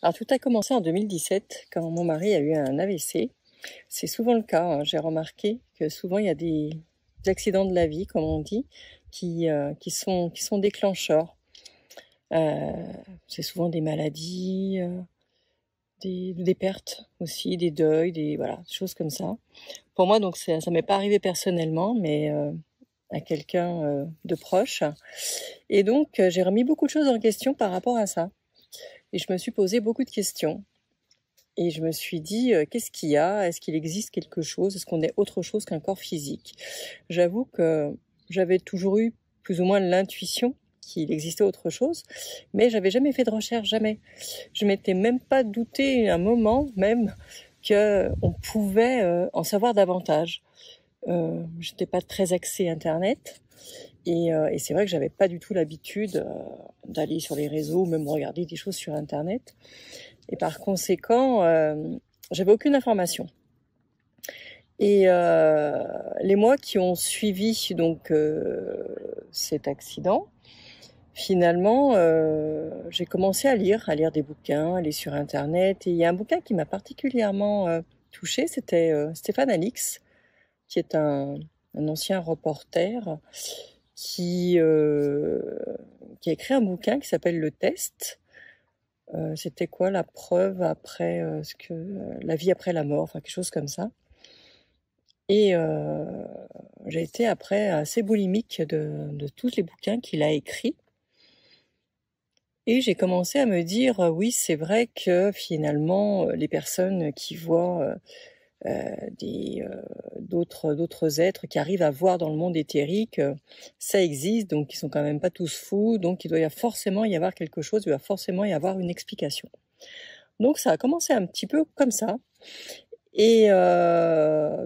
Alors tout a commencé en 2017 quand mon mari a eu un AVC. C'est souvent le cas, hein. J'ai remarqué que souvent il y a des accidents de la vie, comme on dit, qui sont déclencheurs. Euh, c'est souvent des maladies, des pertes aussi, des deuils, voilà, des choses comme ça. Pour moi, donc ça m'est pas arrivé personnellement, mais à quelqu'un de proche. Et donc j'ai remis beaucoup de choses en question par rapport à ça. Et je me suis posé beaucoup de questions. Et je me suis dit, qu'est-ce qu'il y a? Est-ce qu'il existe quelque chose? Est-ce qu'on est autre chose qu'un corps physique? J'avoue que j'avais toujours eu plus ou moins l'intuition qu'il existait autre chose, mais j'avais jamais fait de recherche, jamais. Je m'étais même pas douté un moment même qu'on pouvait en savoir davantage. J'étais pas très axée Internet, et c'est vrai que j'avais pas du tout l'habitude d'aller sur les réseaux, même regarder des choses sur Internet. Et par conséquent, j'avais aucune information. Et les mois qui ont suivi donc cet accident, finalement, j'ai commencé à lire des bouquins, aller sur Internet. Et il y a un bouquin qui m'a particulièrement touchée, c'était Stéphane Alix, qui est un ancien reporter qui a écrit un bouquin qui s'appelle Le Test. C'était quoi la preuve après la vie après la mort, enfin quelque chose comme ça. Et j'ai été après assez boulimique de tous les bouquins qu'il a écrits. Et j'ai commencé à me dire, oui, c'est vrai que finalement, les personnes qui voient d'autres êtres qui arrivent à voir dans le monde éthérique, ça existe, donc ils sont quand même pas tous fous, donc il doit forcément y avoir quelque chose, il doit forcément y avoir une explication. Donc ça a commencé un petit peu comme ça, et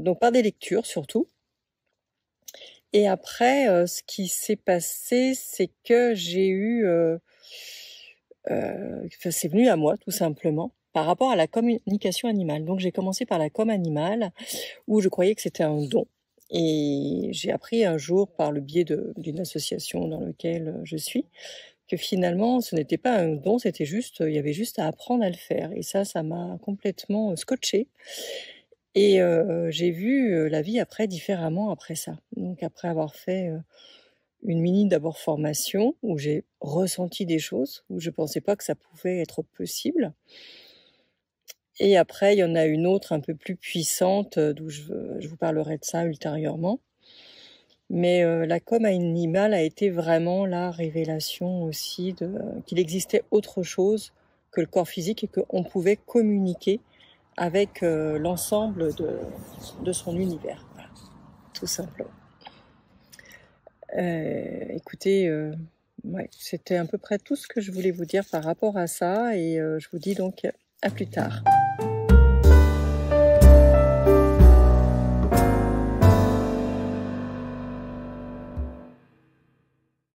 donc par des lectures surtout. Et après, ce qui s'est passé, c'est que j'ai eu, c'est venu à moi tout simplement par rapport à la communication animale. Donc j'ai commencé par la com animale, où je croyais que c'était un don. Et j'ai appris un jour, par le biais d'une association dans laquelle je suis, que finalement ce n'était pas un don, c'était juste, il y avait juste à apprendre à le faire. Et ça m'a complètement scotché. Et j'ai vu la vie après différemment après ça. Donc après avoir fait une mini d'abord formation, où j'ai ressenti des choses, où je pensais pas que ça pouvait être possible. Et après, il y en a une autre un peu plus puissante, d'où je vous parlerai de ça ultérieurement. Mais la com animale a été vraiment la révélation aussi qu'il existait autre chose que le corps physique et qu'on pouvait communiquer avec l'ensemble de son univers. Voilà, tout simplement. Écoutez, ouais, c'était à peu près tout ce que je voulais vous dire par rapport à ça, et je vous dis donc à plus tard.